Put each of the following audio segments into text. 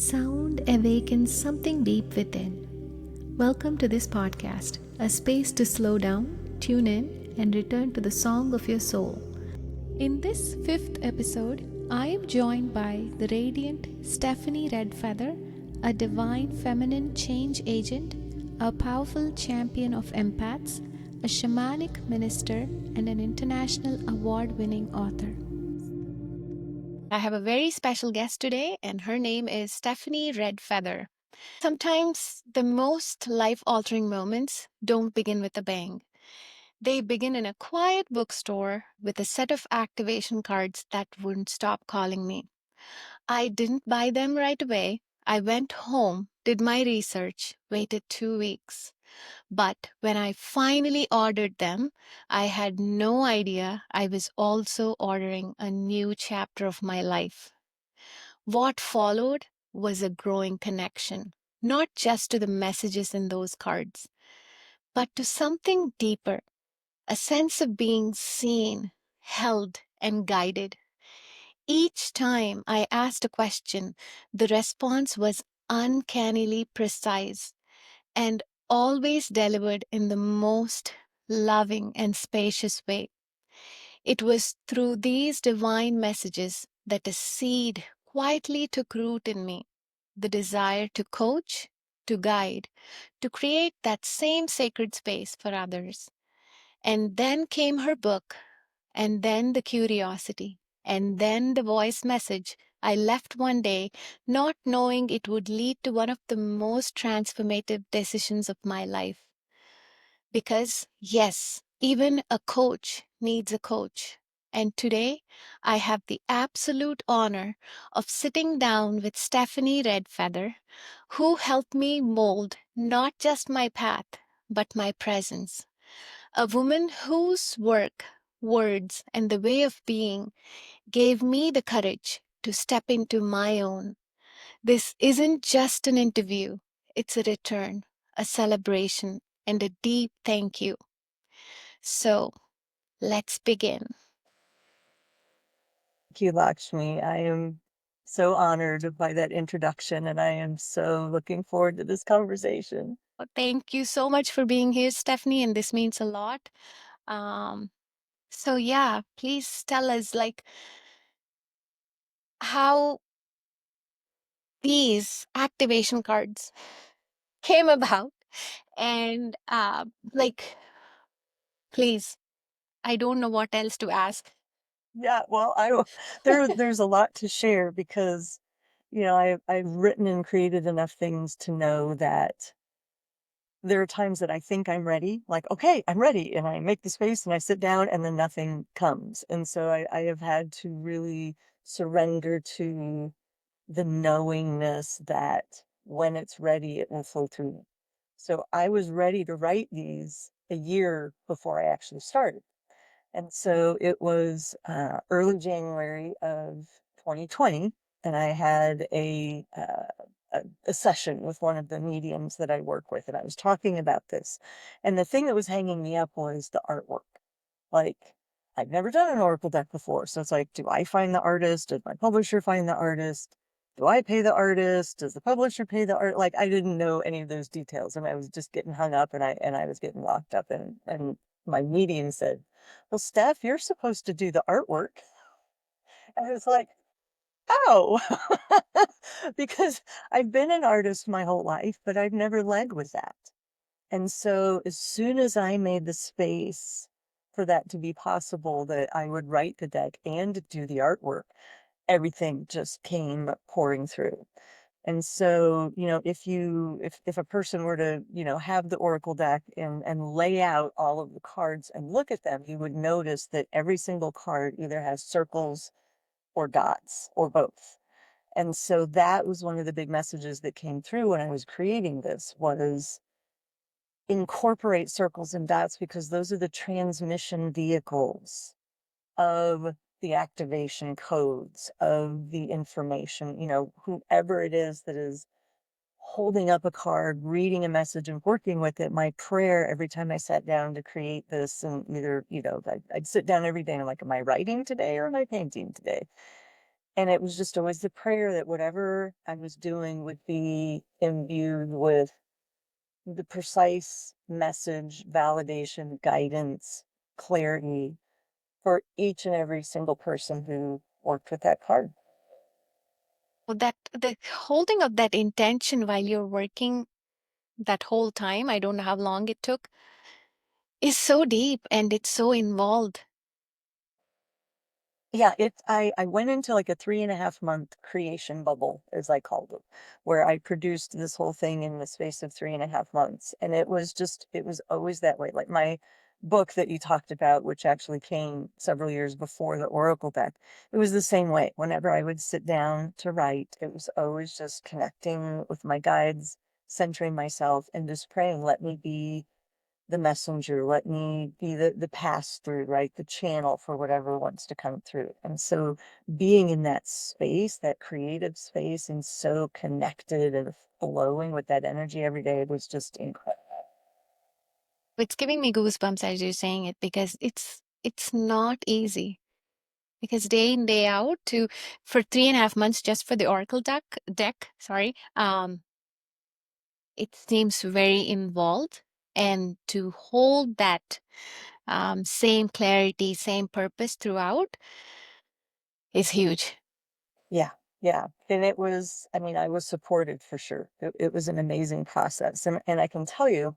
Sound awakens something deep within. Welcome to this podcast, a space to slow down, tune in, and return to the song of your soul. In this fifth episode, I am joined by the radiant Stephanie Redfeather, a divine feminine change agent, a powerful champion of empaths, a shamanic minister, and an international award-winning author. I have a very special guest today, and her name is Stephanie Redfeather. Sometimes the most life altering moments don't begin with a bang. They begin in a quiet bookstore with a set of activation cards that wouldn't stop calling me. I didn't buy them right away. I went home, did my research, waited 2 weeks. But when I finally ordered them, I had no idea I was also ordering a new chapter of my life. What followed was a growing connection, not just to the messages in those cards, but to something deeper, a sense of being seen, held, and guided. Each time I asked a question, the response was uncannily precise and always delivered in the most loving and spacious way. It was through these divine messages that a seed quietly took root in me, the desire to coach, to guide, to create that same sacred space for others. And then came her book, and then the curiosity, and then the voice message I left one day, not knowing it would lead to one of the most transformative decisions of my life. Because, yes, even a coach needs a coach. And today, I have the absolute honor of sitting down with Stephanie Redfeather, who helped me mold not just my path, but my presence. A woman whose work, words, and the way of being gave me the courage to step into my own. This isn't just an interview, it's a return, a celebration, and a deep thank you. So let's begin. Thank you, Lakshmi. I am so honored by that introduction, and I am so looking forward to this conversation. Thank you so much for being here, Stephanie, and this means a lot. Um, so yeah, please tell us how these activation cards came about, and please, I don't know what else to ask. Yeah, well, there's a lot to share because, I've written and created enough things to know that there are times that I think I'm ready, like, okay, I'm ready, and I make the space and I sit down and then nothing comes. And so I have had to really surrender to the knowingness that when it's ready, it will flow through me. So I was ready to write these a year before I actually started. And so it was early January of 2020, and I had a session with one of the mediums that I work with, and I was talking about this. And the thing that was hanging me up was the artwork. Like, I've never done an Oracle deck before. So it's like, do I find the artist? Does my publisher find the artist? Do I pay the artist? Does the publisher pay the art? Like, I didn't know any of those details, and I was just getting hung up, and I was getting locked up. And my medium said, "Well, Steph, you're supposed to do the artwork." And I was like, "Oh," because I've been an artist my whole life, but I've never led with that. And so as soon as I made the space for that to be possible, that I would write the deck and do the artwork, everything just came pouring through. And so, if a person were to, have the Oracle deck and lay out all of the cards and look at them, you would notice that every single card either has circles or dots or both. And so that was one of the big messages that came through when I was creating this was incorporate circles and dots because those are the transmission vehicles of the activation codes of the information, whoever it is that is holding up a card, reading a message and working with it. My prayer every time I sat down to create this, and either, I'd sit down every day and I'm like, am I writing today or am I painting today? And it was just always the prayer that whatever I was doing would be imbued with the precise message, validation, guidance, clarity for each and every single person who worked with that card. Well, that the holding of that intention while you're working that whole time, I don't know how long it took, is so deep and it's so involved. Yeah, I went into like a 3.5 month creation bubble, as I called it, where I produced this whole thing in the space of 3.5 months. And it was always that way. Like my book that you talked about, which actually came several years before the Oracle deck, it was the same way. Whenever I would sit down to write, it was always just connecting with my guides, centering myself, and just praying, let me be the messenger, let me be the pass through, right? The channel for whatever wants to come through. And so being in that space, that creative space, and so connected and flowing with that energy every day was just incredible. It's giving me goosebumps as you're saying it because it's not easy. Because day in, day out to for 3.5 months just for the Oracle deck, sorry, it seems very involved. And to hold that same clarity, same purpose throughout is huge. Yeah. Yeah. And it was, I mean, I was supported for sure. It was an amazing process. And I can tell you,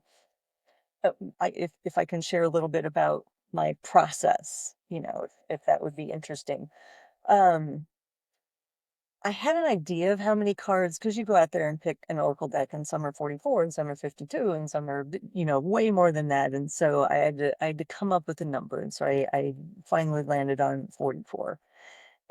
if I can share a little bit about my process, if that would be interesting. Um, I had an idea of how many cards, because you go out there and pick an Oracle deck, and some are 44, and some are 52, and some are, way more than that. And so I had to come up with a number. And so I finally landed on 44.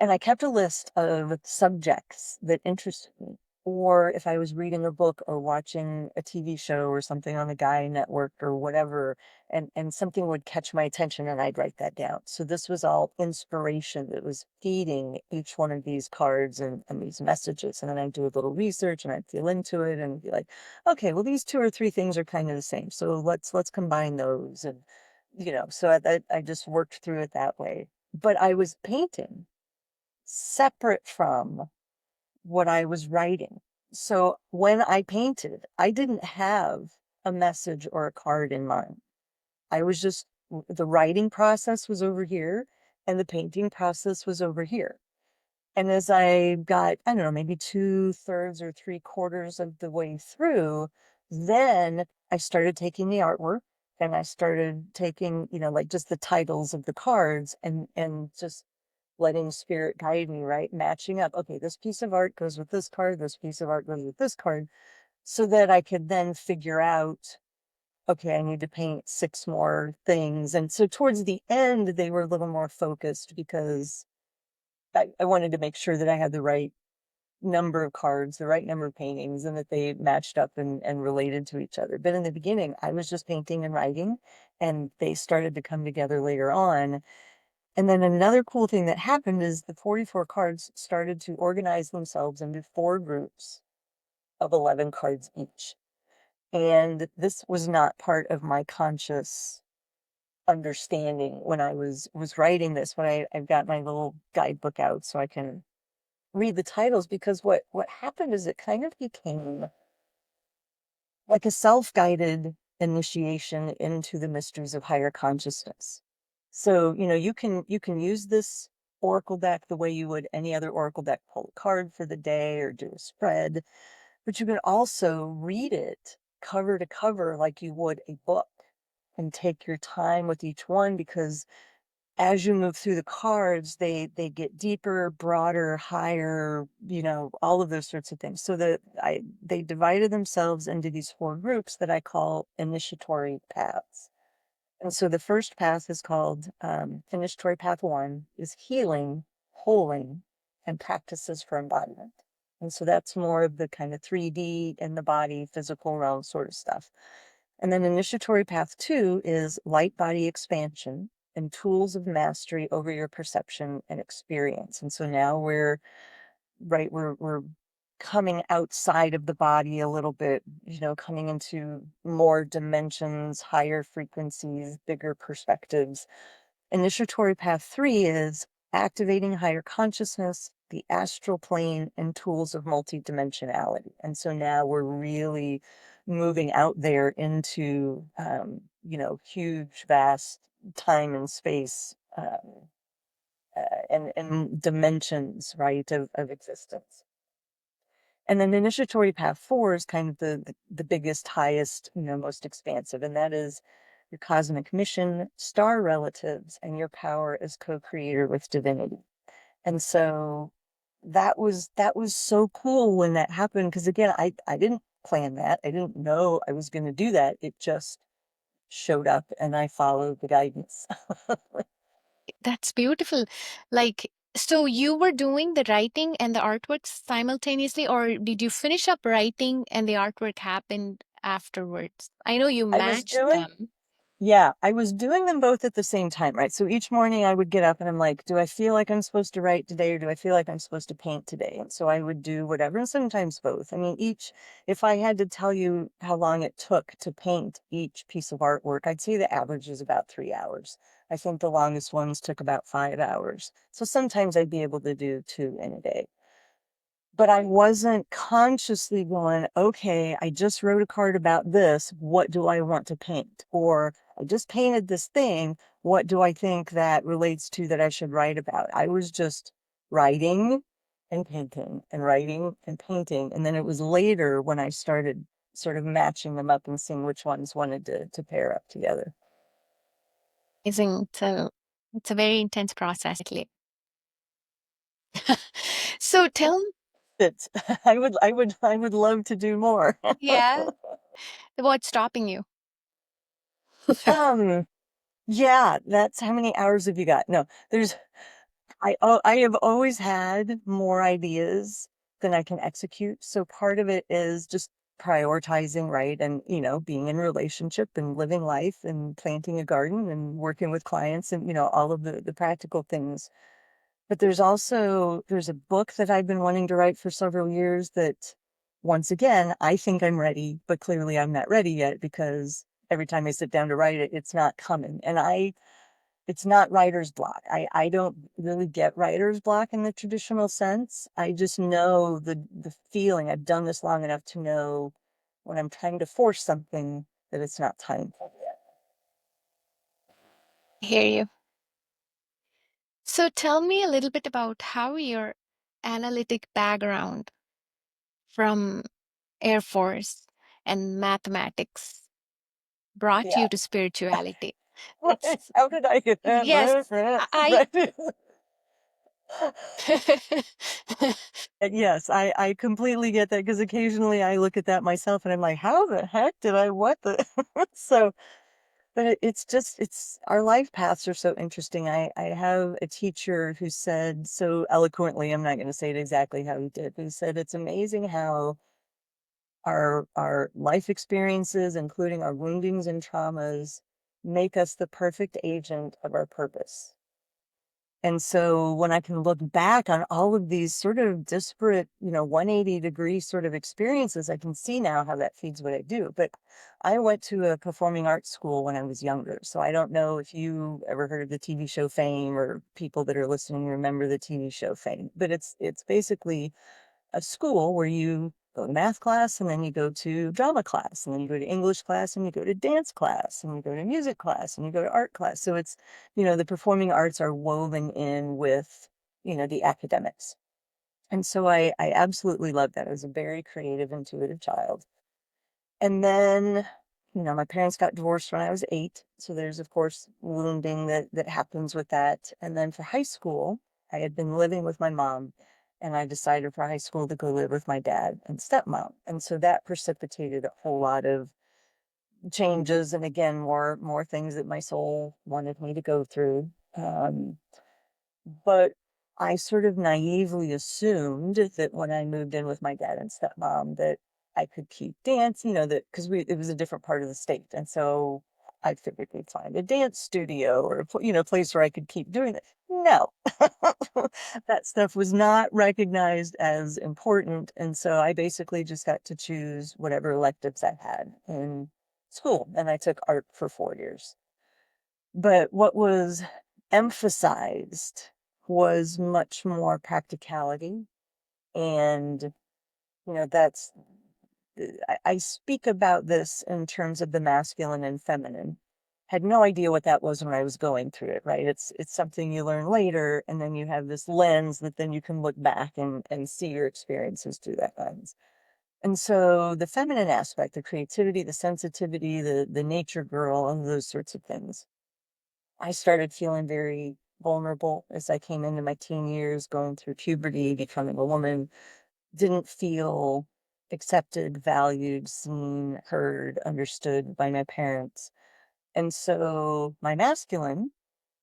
And I kept a list of subjects that interested me. Or if I was reading a book or watching a TV show or something on the Guy Network or whatever, and something would catch my attention and I'd write that down. So this was all inspiration that was feeding each one of these cards and these messages. And then I'd do a little research and I'd feel into it and be like, okay, well, these two or three things are kind of the same. So let's combine those. And, so I just worked through it that way. But I was painting separate from what I was writing. So when I painted, I didn't have a message or a card in mind. I was just, the writing process was over here and the painting process was over here. And as I got, I don't know, maybe 2/3 or 3/4 of the way through, then I started taking the artwork and I started taking, like just the titles of the cards and just letting spirit guide me, right? Matching up. Okay, this piece of art goes with this card, this piece of art goes with this card, so that I could then figure out, okay, I need to paint 6 more things. And so towards the end, they were a little more focused because I wanted to make sure that I had the right number of cards, the right number of paintings, and that they matched up and related to each other. But in the beginning, I was just painting and writing, and they started to come together later on. And then another cool thing that happened is the 44 cards started to organize themselves into 4 groups of 11 cards each. And this was not part of my conscious understanding when I was writing this, when I've got my little guidebook out so I can read the titles, because what happened is it kind of became like a self-guided initiation into the mysteries of higher consciousness. So, you can use this Oracle deck the way you would any other Oracle deck, pull a card for the day or do a spread, but you can also read it cover to cover like you would a book and take your time with each one, because as you move through the cards, they get deeper, broader, higher, all of those sorts of things. So they divided themselves into these 4 groups that I call initiatory paths. And so the first path is called Initiatory Path 1 is healing, holding, and practices for embodiment. And so that's more of the kind of 3D in the body, physical realm sort of stuff. And then Initiatory Path 2 is light body expansion and tools of mastery over your perception and experience. And so now we're coming outside of the body a little bit, coming into more dimensions, higher frequencies, bigger perspectives. Initiatory Path 3 is activating higher consciousness the astral plane and tools of multidimensionality. And so now we're really moving out there into, huge, vast time and space, and dimensions, right, of existence. And then initiatory path 4 is kind of the biggest, highest, most expansive, and that is your cosmic mission, star relatives, and your power as co-creator with divinity. And so that was so cool when that happened, because again, I didn't plan that. I didn't know I was going to do that. It just showed up and I followed the guidance. That's beautiful. Like, so you were doing the writing and the artwork simultaneously, or did you finish up writing and the artwork happened afterwards? I know you I was matched doing them. Yeah, I was doing them both at the same time, right? So each morning I would get up and I'm like, do I feel like I'm supposed to write today or do I feel like I'm supposed to paint today? And so I would do whatever, and sometimes both. I mean, if I had to tell you how long it took to paint each piece of artwork, I'd say the average is about 3 hours. I think the longest ones took about 5 hours. So sometimes I'd be able to do two in a day. But I wasn't consciously going, okay, I just wrote a card about this. What do I want to paint? Or I just painted this thing. What do I think that relates to that I should write about? I was just writing and painting and writing and painting. And then it was later when I started sort of matching them up and seeing which ones wanted to pair up together. Amazing. So it's a very intense process. So tell, It's, I would love to do more. yeah, what's stopping you? um, yeah, that's how many hours have you got? No, I have always had more ideas than I can execute. So part of it is just prioritizing, right? And, being in relationship and living life and planting a garden and working with clients and, all of the practical things. But there's a book that I've been wanting to write for several years that, once again, I think I'm ready, but clearly I'm not ready yet because every time I sit down to write it, it's not coming. And it's not writer's block. I don't really get writer's block in the traditional sense. I just know the feeling. I've done this long enough to know when I'm trying to force something that it's not time for yet. I hear you. So tell me a little bit about how your analytic background from Air Force and mathematics brought Yeah. you to spirituality. It's, How did I get yes, that? I Right. Yes, I completely get that because occasionally I look at that myself and I'm like, how the heck did I what the so but it's our life paths are so interesting. I have a teacher who said so eloquently, I'm not going to say it exactly how he did, but he said it's amazing how our life experiences, including our woundings and traumas, make us the perfect agent of our purpose. And so when I can look back on all of these sort of disparate, 180-degree sort of experiences, I can see now how that feeds what I do. But I went to a performing arts school when I was younger. So I don't know if you ever heard of the TV show Fame, or people that are listening remember the TV show Fame. But it's basically a school where you go to math class and then you go to drama class and then you go to English class and you go to dance class and you go to music class and you go to art class. So it's, the performing arts are woven in with, the academics. And so I absolutely loved that. I was a very creative, intuitive child. And then, my parents got divorced when I was 8. So there's, of course, wounding that happens with that. And then for high school, I had been living with my mom, and I decided for high school to go live with my dad and stepmom. And so that precipitated a whole lot of changes, and again, more things that my soul wanted me to go through. But I sort of naively assumed that when I moved in with my dad and stepmom that I could keep dance, that because it was a different part of the state. And so I figured we'd find a dance studio or place where I could keep doing it. No, that stuff was not recognized as important. And so I basically just got to choose whatever electives I had in school. And I took art for 4 years. But what was emphasized was much more practicality. And, that's, I speak about this in terms of the masculine and feminine. Had no idea what that was when I was going through it, right? It's something you learn later, and then you have this lens that then you can look back and see your experiences through that lens. And so the feminine aspect, the creativity, the sensitivity, the nature girl, all of those sorts of things. I started feeling very vulnerable as I came into my teen years, going through puberty, becoming a woman, didn't feel accepted, valued, seen, heard, understood by my parents. And so my masculine,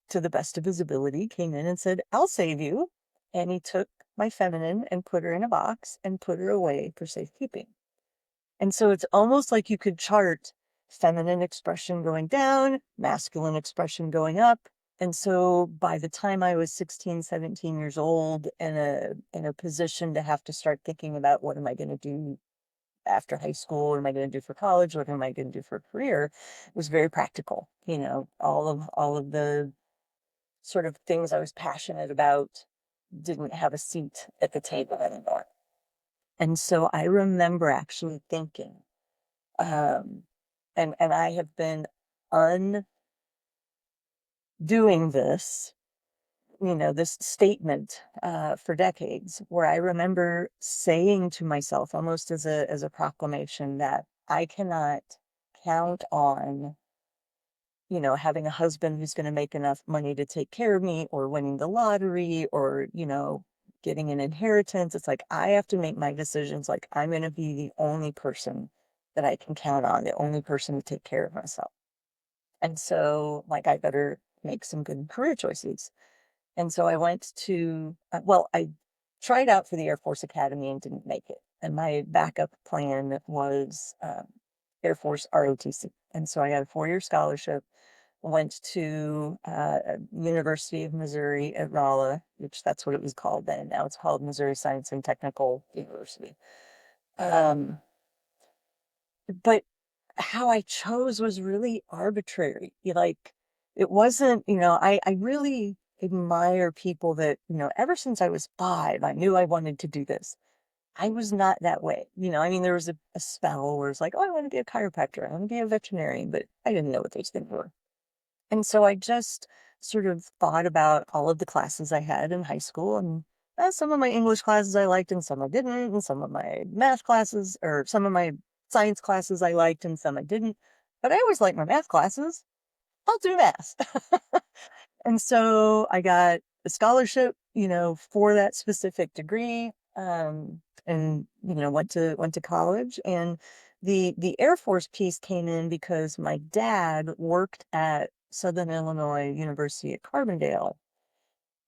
to the best of his ability, came in and said, I'll save you. And he took my feminine and put her in a box and put her away for safekeeping. And so it's almost like you could chart feminine expression going down, masculine expression going up. And so by the time I was 16, 17 years old, in a position to have to start thinking about what am I going to do after high school, what am I going to do for college, what am I going to do for a career, it was very practical. All of the sort of things I was passionate about didn't have a seat at the table anymore. And so I remember actually thinking, um, and I have been undoing this, this statement for decades, where I remember saying to myself, almost as a proclamation, that I cannot count on, having a husband who's going to make enough money to take care of me, or winning the lottery, or getting an inheritance. It's like I have to make my decisions. Like I'm going to be the only person that I can count on, the only person to take care of myself. And so, like, I better make some good career choices. And so I went to, I tried out for the Air Force Academy and didn't make it. And my backup plan was Air Force ROTC. And so I got a 4-year scholarship, went to University of Missouri at Rolla, which that's what it was called then. Now it's called Missouri Science and Technical University. Um, but how I chose was really arbitrary. Like, it wasn't, I really admire people that, ever since I was 5, I knew I wanted to do this. I was not that way. I mean, there was a spell where it's like, oh, I want to be a chiropractor, I want to be a veterinarian, but I didn't know what those things were. And so I just sort of thought about all of the classes I had in high school, and some of my English classes I liked and some I didn't, and some of my math classes or some of my science classes I liked and some I didn't. But I always liked my math classes. I'll do math. And so I got a scholarship, for that specific degree, and went to college. And the Air Force piece came in because my dad worked at Southern Illinois University at Carbondale.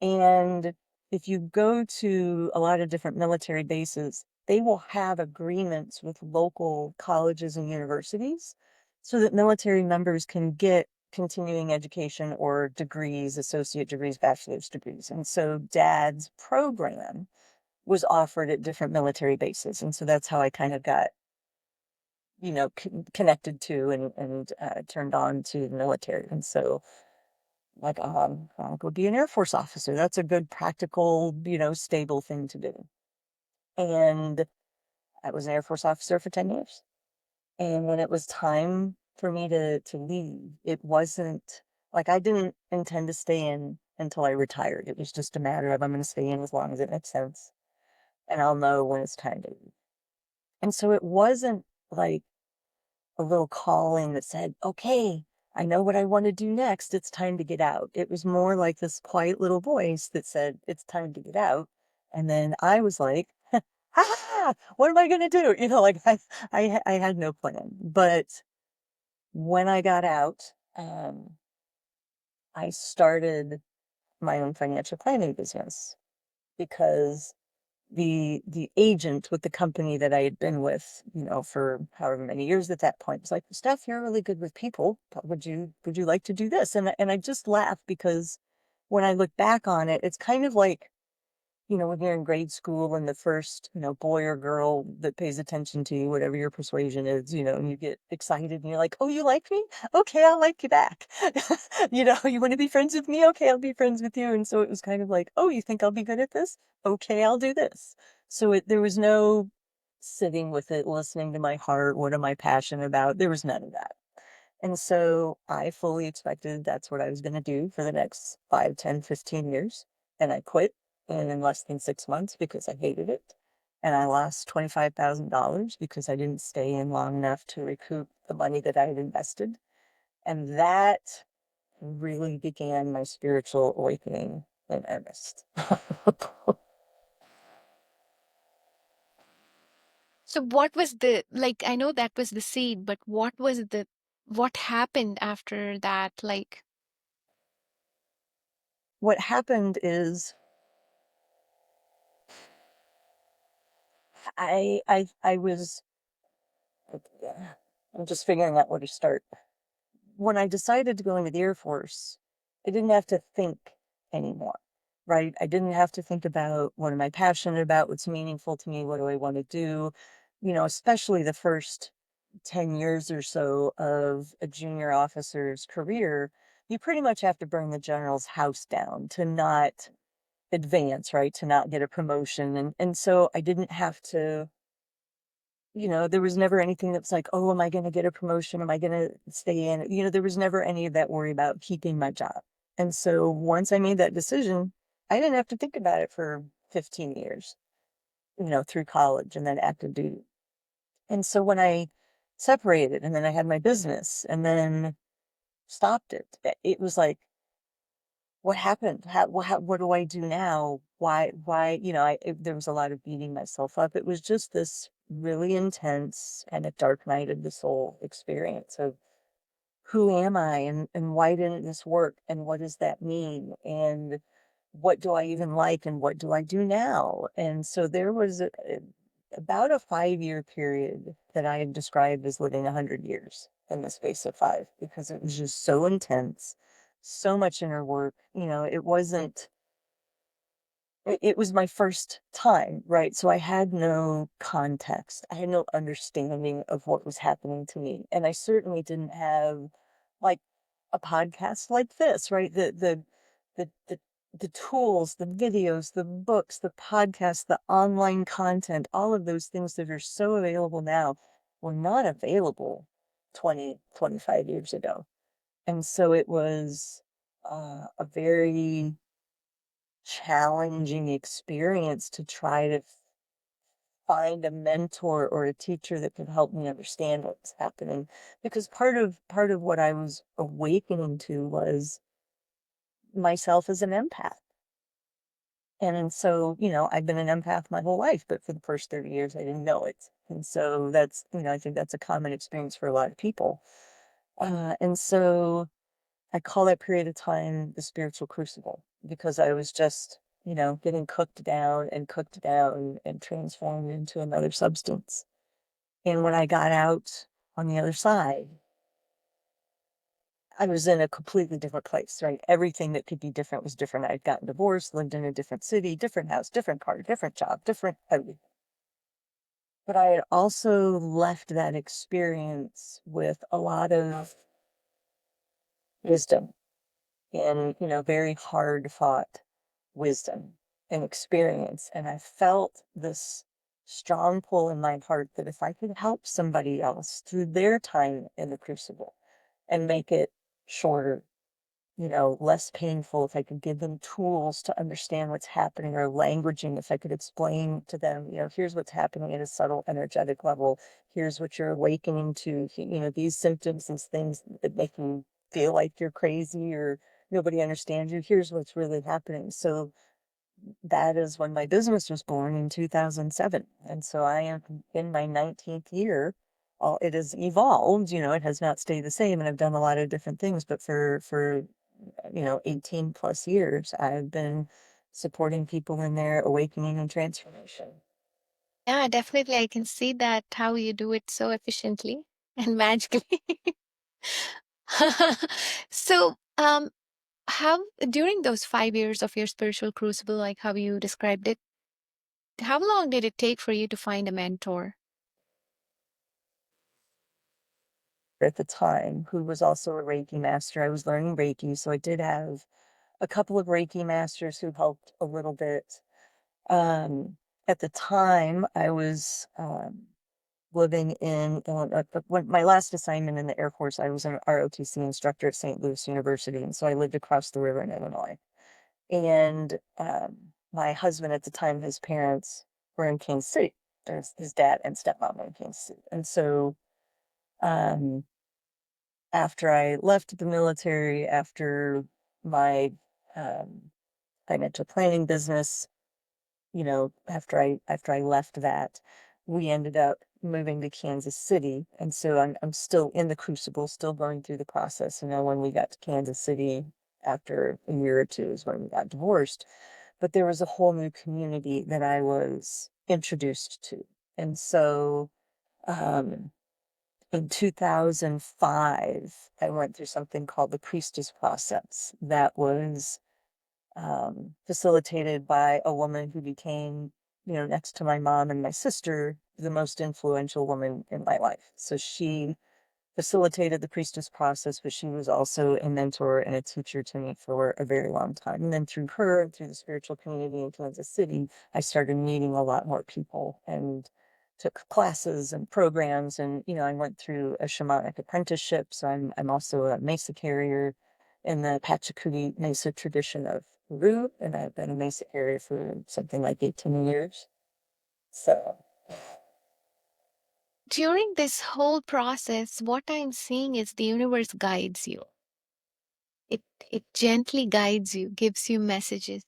And if you go to a lot of different military bases, they will have agreements with local colleges and universities so that military members can get continuing education or degrees, associate degrees, bachelor's degrees. And so Dad's program was offered at different military bases. And so that's how I kind of got, connected to and turned on to the military. And so, like, I'll go be an Air Force officer. That's a good, practical, stable thing to do. And I was an Air Force officer for 10 years. And when it was time for me to leave, it wasn't like I didn't intend to stay in until I retired. It was just a matter of I'm going to stay in as long as it makes sense. And I'll know when it's time to leave. And so it wasn't like a little calling that said, okay, I know what I want to do next. It's time to get out. It was more like this quiet little voice that said, it's time to get out. And then I was like, ha, what am I going to do? Like I had no plan. But when I got out, I started my own financial planning business because the agent with the company that I had been with, for however many years at that point was like, Steph, you're really good with people. Would you like to do this? And I just laugh because when I look back on it, it's kind of like when you're in grade school and the first, boy or girl that pays attention to you, whatever your persuasion is, and you get excited and you're like, oh, you like me? Okay, I'll like you back. You want to be friends with me? Okay, I'll be friends with you. And so it was kind of like, oh, you think I'll be good at this? Okay, I'll do this. So there was no sitting with it, listening to my heart. What am I passionate about? There was none of that. And so I fully expected that's what I was going to do for the next 5, 10, 15 years. And I quit in less than 6 months because I hated it. And I lost $25,000 because I didn't stay in long enough to recoup the money that I had invested. And that really began my spiritual awakening in earnest. So what was the, like, I know that was the seed, but what happened after that? Like, What happened is I was, I'm just figuring out where to start. When I decided to go into the Air Force, I didn't have to think anymore, right? I didn't have to think about what am I passionate about, what's meaningful to me, what do I want to do, especially the first 10 years or so of a junior officer's career. You pretty much have to burn the general's house down to not advance, right? To not get a promotion. And so I didn't have to, there was never anything that's like, oh, am I going to get a promotion? Am I going to stay in? There was never any of that worry about keeping my job. And so once I made that decision, I didn't have to think about it for 15 years, through college and then active duty. And so when I separated and then I had my business and then stopped it, it was like, what happened? What do I do now? Why, there was a lot of beating myself up. It was just this really intense and a dark night of the soul experience of who am I and why didn't this work? And what does that mean? And what do I even like? And what do I do now? And so there was about a 5-year period that I have described as living 100 years in the space of 5, because it was just so intense, so much inner work. It wasn't, it was my first time, right? So I had no context. I had no understanding of what was happening to me. And I certainly didn't have like a podcast like this, right? The tools, the videos, the books, the podcasts, the online content, all of those things that are so available now were not available 20, 25 years ago. And so it was a very challenging experience to try to find a mentor or a teacher that could help me understand what's happening, because part of what I was awakening to was myself as an empath. And so, I've been an empath my whole life, but for the first 30 years I didn't know it. And so that's, I think that's a common experience for a lot of people. And so I call that period of time the spiritual crucible, because I was just, getting cooked down and transformed into another substance. And when I got out on the other side, I was in a completely different place, right? Everything that could be different was different. I'd gotten divorced, lived in a different city, different house, different car, different job, different everything. But I had also left that experience with a lot of wisdom and, very hard fought wisdom and experience. And I felt this strong pull in my heart that if I could help somebody else through their time in the crucible and make it shorter, less painful, if I could give them tools to understand what's happening, or languaging, if I could explain to them, here's what's happening at a subtle energetic level. Here's what you're awakening to, these symptoms, these things that make you feel like you're crazy or nobody understands you. Here's what's really happening. So that is when my business was born in 2007. And so I am in my 19th year. It has evolved, it has not stayed the same. And I've done a lot of different things, but for 18 plus years, I've been supporting people in their awakening and transformation. yeah, definitely I can see that how you do it so efficiently and magically. So, How, during those 5 years of your spiritual crucible, like how you described it, how long did it take for you to find a mentor? At the time, who was also a Reiki master. I was learning Reiki, so I did have a couple of Reiki masters who helped a little bit. At the time, I was living in when my last assignment in the Air Force, I was an ROTC instructor at St. Louis University, and so I lived across the river in Illinois. And my husband at the time, his parents were in Kansas City. There's his dad and stepmom were in Kansas City, and so um, after I left the military, after my financial planning business, after I left that, we ended up moving to Kansas City. And so I'm still in the crucible, still going through the process. When we got to Kansas City after a year or two is when we got divorced. But there was a whole new community that I was introduced to. And so um, in 2005, I went through something called the priestess process that was facilitated by a woman who became, next to my mom and my sister, the most influential woman in my life. So she facilitated the priestess process, but she was also a mentor and a teacher to me for a very long time. And then through her and through the spiritual community in Kansas City, I started meeting a lot more people and took classes and programs. And, I went through a shamanic apprenticeship. So I'm also a mesa carrier in the Pachacuti Mesa tradition of Peru. And I've been a mesa carrier for something like 18 years. So During this whole process, what I'm seeing is the universe guides you. It it gently guides you, gives you messages,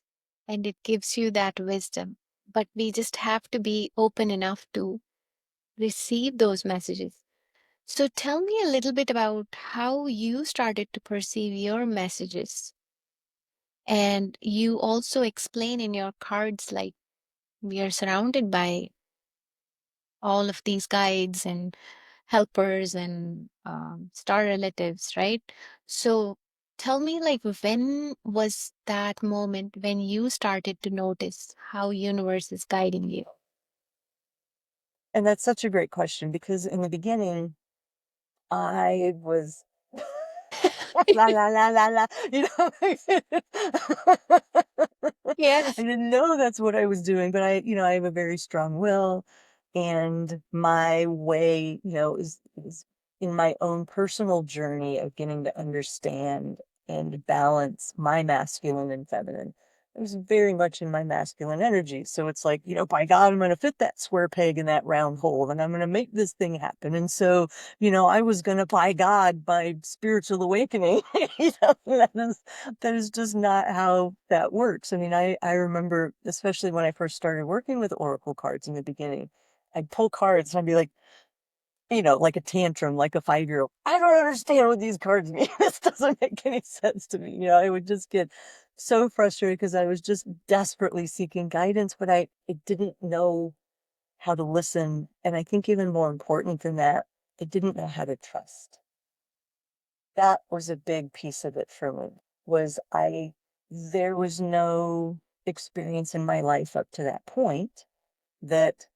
and it gives you that wisdom. But we just have to be open enough to receive those messages. So tell me a little bit about how you started to perceive your messages. And you also explain in your cards, like, we are surrounded by all of these guides and helpers and star relatives, right? So tell me, like, when was that moment when you started to notice how universe is guiding you? and that's such a great question because in the beginning, I was la la la la la, I Yes. didn't know that's what I was doing, but I have a very strong will, and my way, is in my own personal journey of getting to understand and balance my masculine and feminine. I was very much in my masculine energy. So it's like, by God, I'm going to fit that square peg in that round hole and I'm going to make this thing happen. And so, I was going to, by God, my spiritual awakening, that is just not how that works. I mean, I remember, especially when I first started working with oracle cards in the beginning, I'd pull cards and I'd be like, like a tantrum, like a 5-year-old. I don't understand what these cards mean. This doesn't make any sense to me. I would just get so frustrated because I was just desperately seeking guidance, but I didn't know how to listen. And I think even more important than that, I didn't know how to trust. That was a big piece of it for me, was there was no experience in my life up to that point that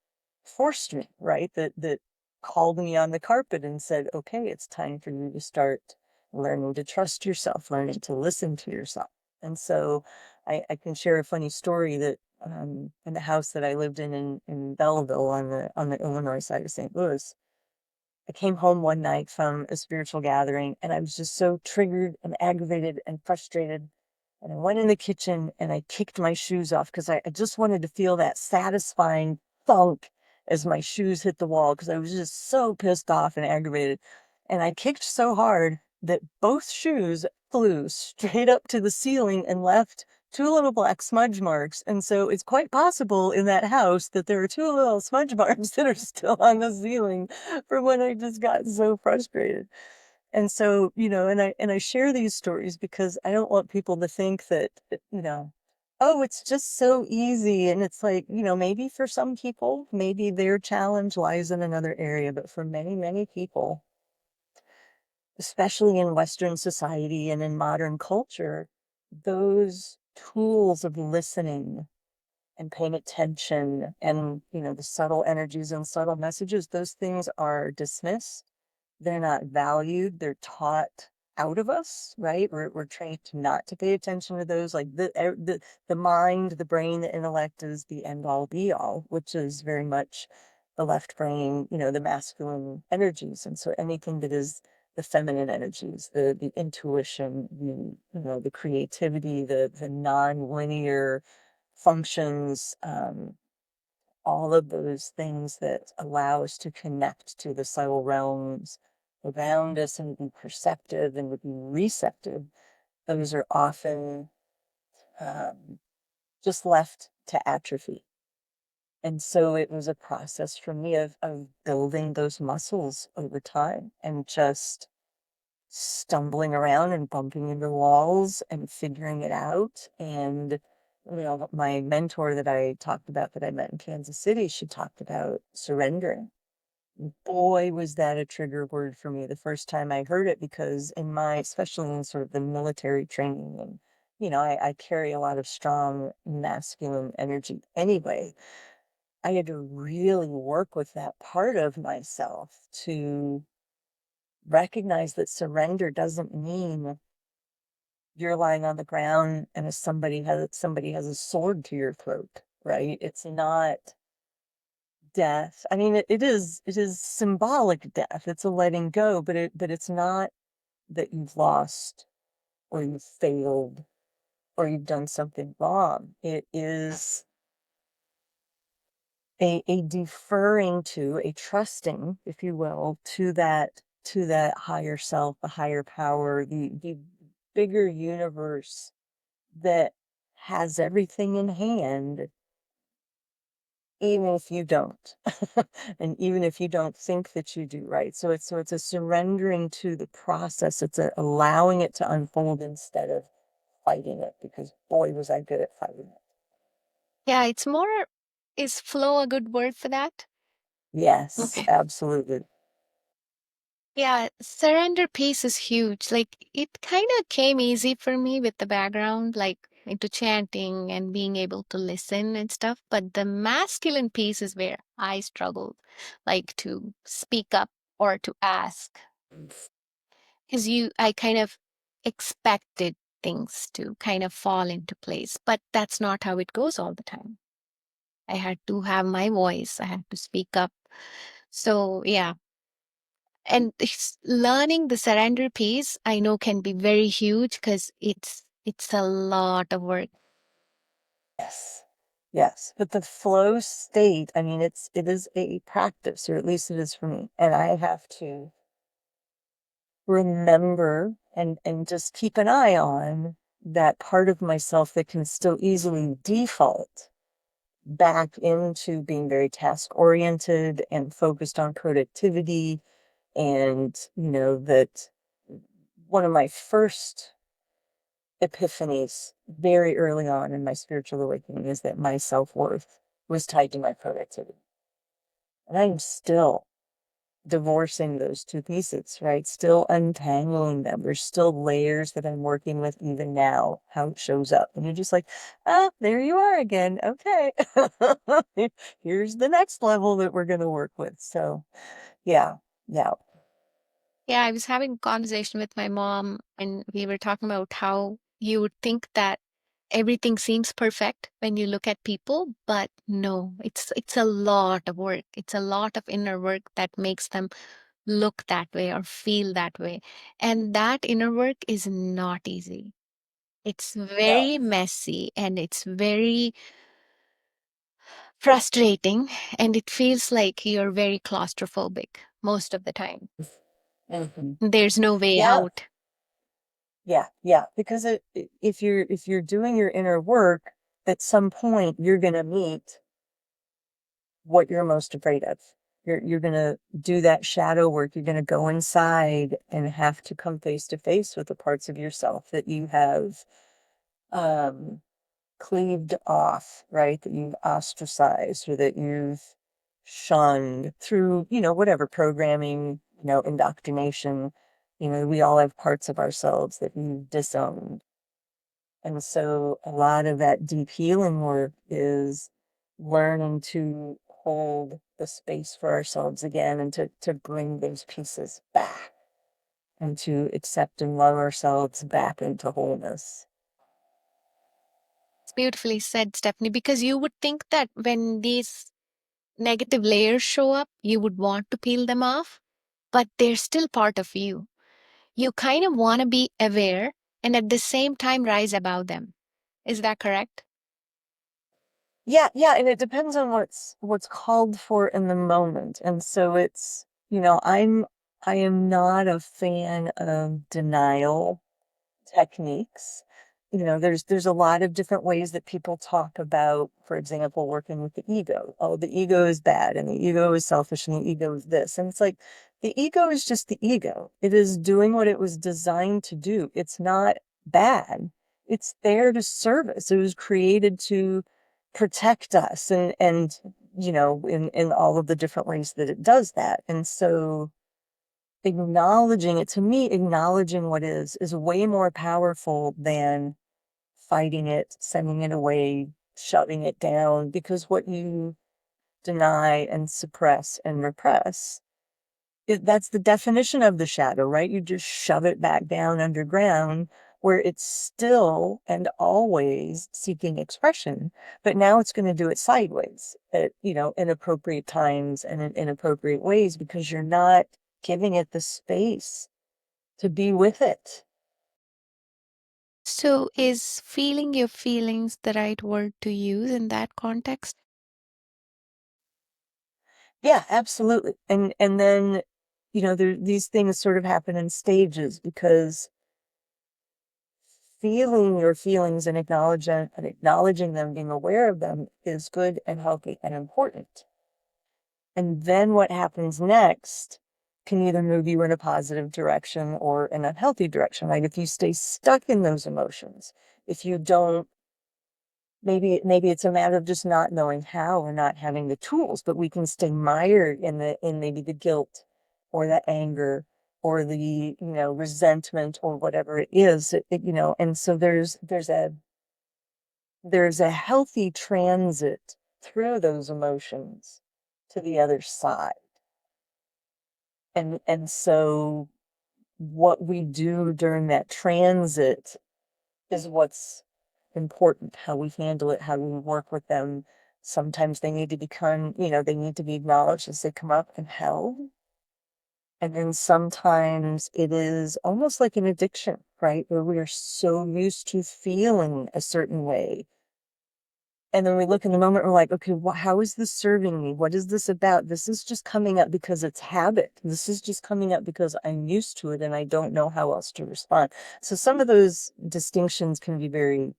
forced me, right? That called me on the carpet and said, okay, it's time for you to start learning to trust yourself, learning to listen to yourself. And so I can share a funny story that in the house that I lived in Belleville on the Illinois side of St. Louis, I came home one night from a spiritual gathering and I was just so triggered and aggravated and frustrated. And I went in the kitchen and I kicked my shoes off because I just wanted to feel that satisfying thunk as my shoes hit the wall because I was just so pissed off and aggravated. And I kicked so hard that both shoes flew straight up to the ceiling and left two little black smudge marks. And so it's quite possible in that house that there are two little smudge marks that are still on the ceiling from when I just got so frustrated. And so, and I share these stories because I don't want people to think that, oh, it's just so easy. And it's like, maybe for some people, maybe their challenge lies in another area, but for many, many people, especially in Western society and in modern culture, those tools of listening and paying attention and, the subtle energies and subtle messages, those things are dismissed. They're not valued. They're taught out of us, right? We're trained not to pay attention to those. Like the mind, the brain, the intellect is the end all be all, which is very much the left brain, the masculine energies. And so anything that is the feminine energies, the intuition, the creativity, the non-linear functions, all of those things that allow us to connect to the subtle realms around us and be perceptive and be receptive, those are often just left to atrophy. And so it was a process for me of building those muscles over time and just stumbling around and bumping into walls and figuring it out. And, my mentor that I talked about that I met in Kansas City, she talked about surrendering. Boy, was that a trigger word for me the first time I heard it, because especially in sort of the military training, and, I carry a lot of strong masculine energy anyway. I had to really work with that part of myself to recognize that surrender doesn't mean you're lying on the ground and somebody has a sword to your throat, right? It's not death. I mean, it is symbolic death. It's a letting go, but it's not that you've lost or you've failed or you've done something wrong. It is a deferring to, a trusting, if you will, to that higher self, the higher power, the bigger universe that has everything in hand, even if you don't. And even if you don't think that you do, right? So it's a surrendering to the process. It's allowing it to unfold instead of fighting it, because boy was I good at fighting it. Yeah, it's more, is flow a good word for that? Yes, Okay. absolutely. Yeah, surrender piece is huge. Like it kind of came easy for me with the background, like into chanting and being able to listen and stuff. But the masculine piece is where I struggled, like to speak up or to ask. Because I kind of expected things to kind of fall into place, but that's not how it goes all the time. I had to have my voice, I had to speak up. So, yeah. And learning the surrender piece, I know can be very huge because it's a lot of work. Yes. Yes. But the flow state, I mean, it is a practice, or at least it is for me. And I have to remember and just keep an eye on that part of myself that can still easily default back into being very task oriented and focused on productivity. And, that one of my first epiphanies very early on in my spiritual awakening is that my self-worth was tied to my productivity. And I'm still divorcing those two pieces, right? Still untangling them. There's still layers that I'm working with even now, how it shows up. And you're just like, ah, there you are again. Okay. Here's the next level that we're going to work with. So, yeah, yeah, Yeah, I was having a conversation with my mom, and we were talking about how you would think that everything seems perfect when you look at people, but no, it's a lot of work. It's a lot of inner work that makes them look that way or feel that way. And that inner work is not easy. It's no. very messy and it's very frustrating, and it feels like you're very claustrophobic most of the time. Hmm. There's no way Yeah, out. yeah, yeah. Because if you're doing your inner work, at some point you're going to meet what you're most afraid of. You're going to do that shadow work. You're going to go inside and have to come face to face with the parts of yourself that you have um, cleaved off, right? That you've ostracized, or that you've shunned through, whatever programming, indoctrination. We all have parts of ourselves that we've disowned. And so a lot of that deep healing work is learning to hold the space for ourselves again and to bring those pieces back and to accept and love ourselves back into wholeness. It's beautifully said, Stephanie, because you would think that when these negative layers show up, you would want to peel them off, but they're still part of you. You kind of want to be aware and at the same time rise above them. Is that correct? Yeah, yeah, and it depends on what's called for in the moment. And so it's, I am not a fan of denial techniques. There's a lot of different ways that people talk about, for example, working with the ego. Oh, the ego is bad and the ego is selfish and the ego is this. And it's like the ego is just the ego. It is doing what it was designed to do. It's not bad. It's there to serve us. It was created to protect us and in all of the different ways that it does that. And so acknowledging it, to me, acknowledging what is way more powerful than fighting it, sending it away, shoving it down, because what you deny and suppress and repress, that's the definition of the shadow, right? You just shove it back down underground where it's still and always seeking expression, but now it's going to do it sideways at, inappropriate times and in inappropriate ways because you're not giving it the space to be with it. So, is feeling your feelings the right word to use in that context? Yeah, absolutely. And then, these things sort of happen in stages because feeling your feelings and acknowledging them, being aware of them is good and healthy and important. And then what happens next can either move you in a positive direction or an unhealthy direction, right? If you stay stuck in those emotions, if you don't, maybe it's a matter of just not knowing how or not having the tools, but we can stay mired in maybe the guilt or the anger or the, resentment or whatever it is, and so there's a healthy transit through those emotions to the other side. And so what we do during that transit is what's important, how we handle it, how we work with them. Sometimes they need to they need to be acknowledged as they come up and held. And then sometimes it is almost like an addiction, right? Where we are so used to feeling a certain way. And then we look in the moment, we're like, okay, how is this serving me? What is this about? This is just coming up because it's habit. This is just coming up because I'm used to it and I don't know how else to respond. So some of those distinctions can be very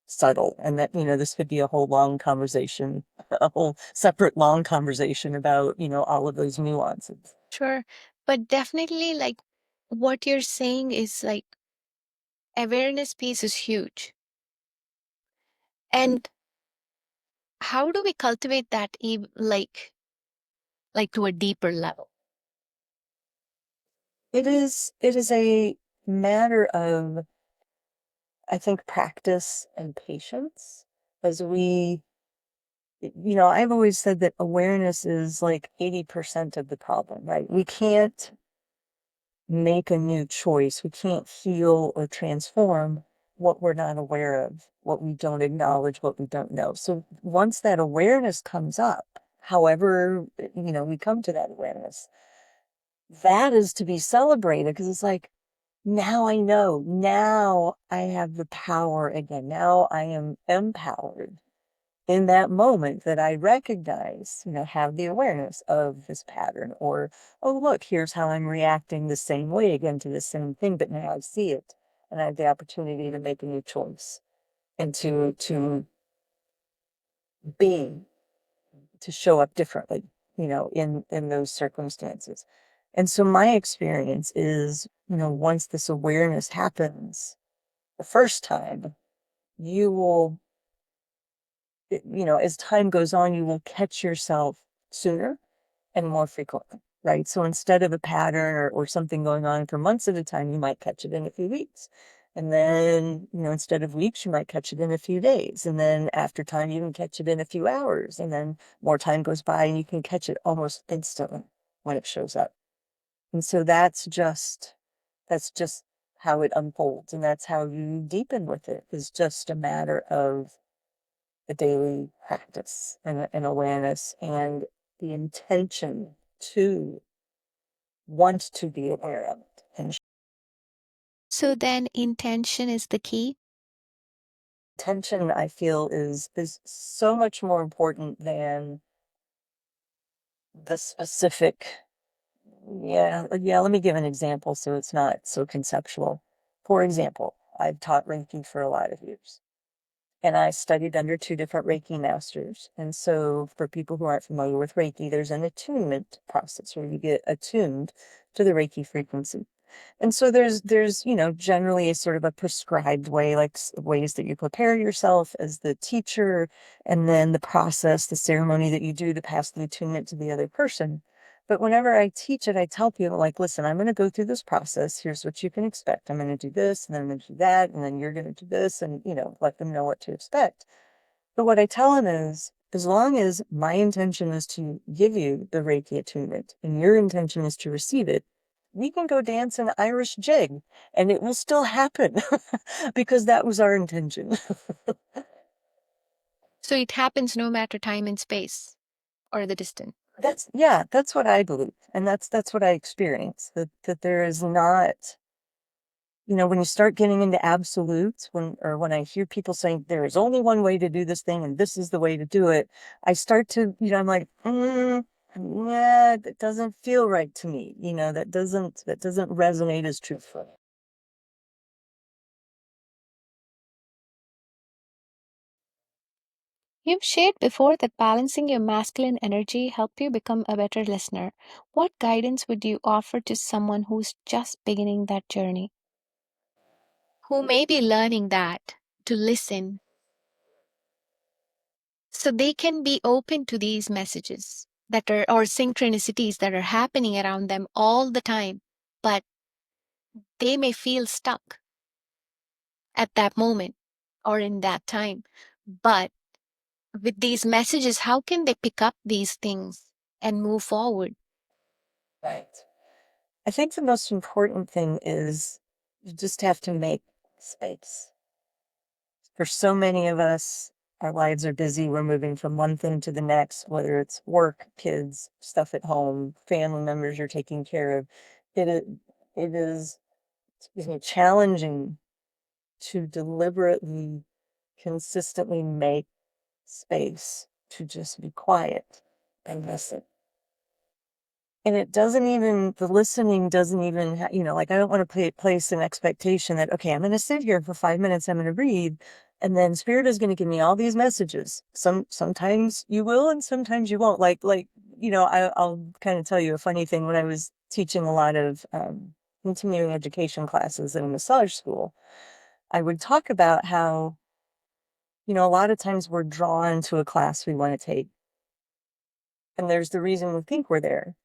subtle, and that, this could be a whole long conversation, a whole separate long conversation about, all of those nuances. Sure. But definitely, like what you're saying is like awareness piece is huge. And how do we cultivate that like to a deeper level? It is a matter of, I think, practice and patience as I've always said that awareness is like 80% of the problem, right? We can't make a new choice. We can't heal or transform what we're not aware of, what we don't acknowledge, what we don't know. So once that awareness comes up, however, we come to that awareness, that is to be celebrated because it's like, now I know, now I have the power again. Now I am empowered in that moment that I recognize, have the awareness of this pattern, or, oh, look, here's how I'm reacting the same way again to the same thing, but now I see it and I have the opportunity to make a new choice and to be, to show up differently, in those circumstances. And so my experience is, once this awareness happens the first time, you will, as time goes on, you will catch yourself sooner and more frequently, right? So instead of a pattern or something going on for months at a time, you might catch it in a few weeks. And then, instead of weeks, you might catch it in a few days. And then after time, you can catch it in a few hours. And then more time goes by and you can catch it almost instantly when it shows up. And so that's just how it unfolds. And that's how you deepen with it, is just a matter of a daily practice and awareness and the intention to want to be aware of it. And So then intention is the key. intention, I feel, is so much more important than the specific. Yeah, let me give an example so it's not so conceptual. For example, I've taught Reiki for a lot of years. And I studied under two different Reiki masters. And so for people who aren't familiar with Reiki, there's an attunement process where you get attuned to the Reiki frequency. And so there's, generally a sort of a prescribed way, like ways that you prepare yourself as the teacher, and then the process, the ceremony that you do to pass the attunement to the other person. But whenever I teach it, I tell people, like, listen, I'm going to go through this process. Here's what you can expect. I'm going to do this, and then I'm going to do that, and then you're going to do this, and, let them know what to expect. But what I tell them is, as long as my intention is to give you the Reiki attunement and your intention is to receive it, we can go dance an Irish jig and it will still happen because that was our intention. So it happens no matter time and space or the distance. That's what I believe. And that's what I experience, that there is not, when you start getting into absolutes, when I hear people saying there is only one way to do this thing and this is the way to do it, I start to, I'm like, yeah, that doesn't feel right to me. That doesn't resonate as truthful. You've shared before that balancing your masculine energy helped you become a better listener. What guidance would you offer to someone who's just beginning that journey? Who may be learning that to listen so they can be open to these messages that are or synchronicities that are happening around them all the time, but they may feel stuck at that moment or in that time. But with these messages, how can they pick up these things and move forward? Right. I think the most important thing is you just have to make space. For so many of us, our lives are busy. We're moving from one thing to the next, whether it's work, kids, stuff at home, family members you're taking care of. It is, challenging to deliberately, consistently make space to just be quiet and listen. And the listening doesn't even, like, I don't want to place an expectation that, okay, I'm going to sit here for 5 minutes, I'm going to read, and then Spirit is going to give me all these messages. Sometimes you will, and sometimes you won't. I'll kind of tell you a funny thing. When I was teaching a lot of continuing education classes in a massage school, I would talk about how, a lot of times we're drawn to a class we want to take. And there's the reason we think we're there.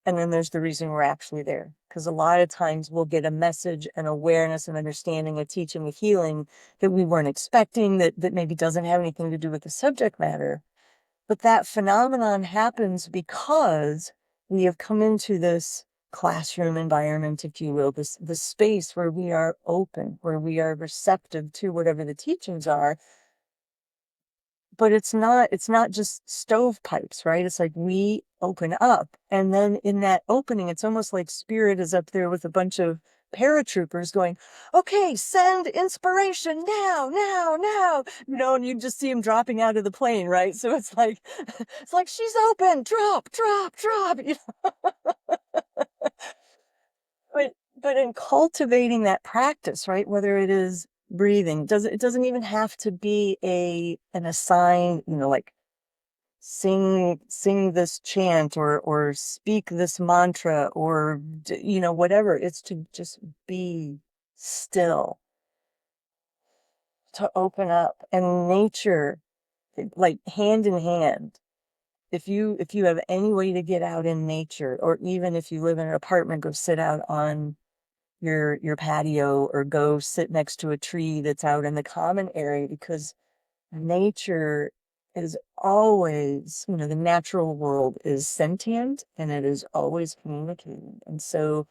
And then there's the reason we're actually there. Because a lot of times we'll get a message, an awareness, an understanding, a teaching, a healing that we weren't expecting, that maybe doesn't have anything to do with the subject matter. But that phenomenon happens because we have come into this classroom environment, if you will, this space where we are open, where we are receptive to whatever the teachings are. But it's not just stovepipes, right? It's like we open up, and then in that opening, it's almost like Spirit is up there with a bunch of paratroopers going, okay, send inspiration now, now, now, and you just see them dropping out of the plane, right? So it's like she's open, drop, drop, drop. But in cultivating that practice, right, whether it is breathing, it doesn't even have to be an assigned, like sing this chant or speak this mantra or whatever. It's to just be still, to open up, and nature, like hand in hand. If you have any way to get out in nature, or even if you live in an apartment, go sit out on your patio or go sit next to a tree that's out in the common area, because nature is always, the natural world is sentient and it is always communicating. And so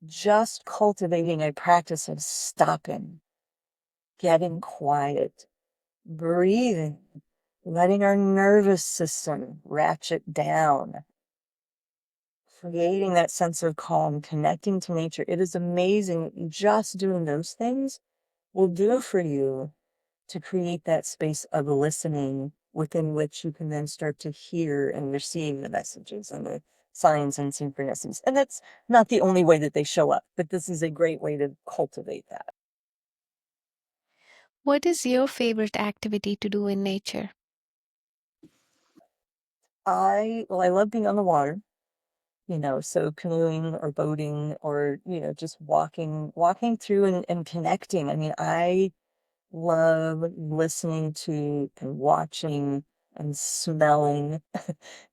just cultivating a practice of stopping, getting quiet, breathing, letting our nervous system ratchet down, creating that sense of calm, connecting to nature. It is amazing what just doing those things will do for you to create that space of listening within which you can then start to hear and receive the messages and the signs and synchronicities. And that's not the only way that they show up, but this is a great way to cultivate that. What is your favorite activity to do in nature? I love being on the water, so canoeing or boating or, just walking through and connecting. I mean, I love listening to and watching and smelling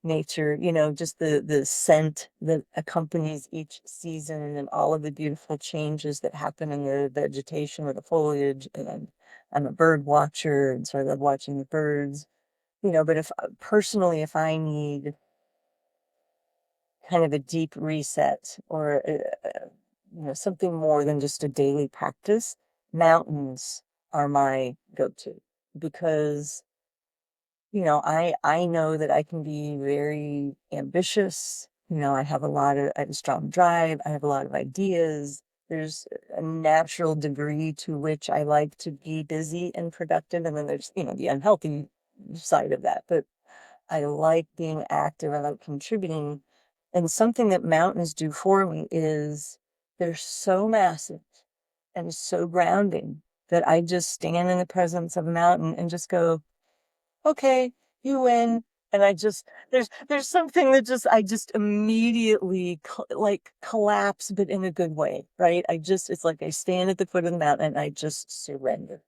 nature, just the scent that accompanies each season and all of the beautiful changes that happen in the vegetation or the foliage. And I'm a bird watcher, and so I love watching the birds, but if personally, if I need kind of a deep reset or something more than just a daily practice, mountains are my go-to, because I know that I can be very ambitious. I have a strong drive, I have a lot of ideas. There's a natural degree to which I like to be busy and productive, and then there's the unhealthy side of that. But I like being active, I like contributing. And something that mountains do for me is they're so massive and so grounding that I just stand in the presence of a mountain and just go, okay, you win. And there's something that I just immediately like collapse, but in a good way, right? It's like I stand at the foot of the mountain and I just surrender,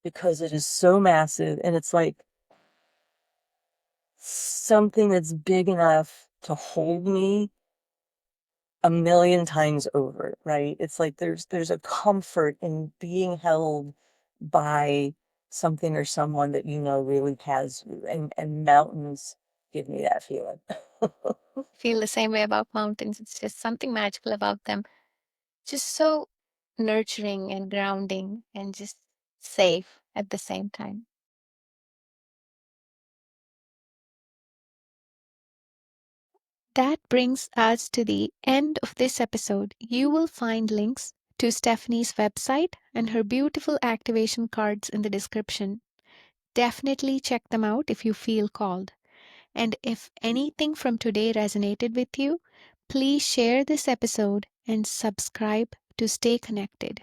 because it is so massive. And it's like something that's big enough to hold me a million times over, right? It's like there's a comfort in being held by something or someone that really has you, and mountains give me that feeling. Feel the same way about mountains. It's just something magical about them. Just so nurturing and grounding and just safe at the same time. That brings us to the end of this episode. You will find links to Stephanie's website and her beautiful activation cards in the description. Definitely check them out if you feel called. And if anything from today resonated with you, please share this episode and subscribe to stay connected.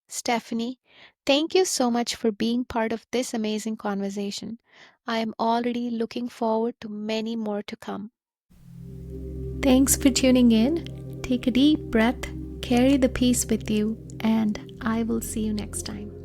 Stephanie, thank you so much for being part of this amazing conversation. I am already looking forward to many more to come. Thanks for tuning in. Take a deep breath, carry the peace with you, and I will see you next time.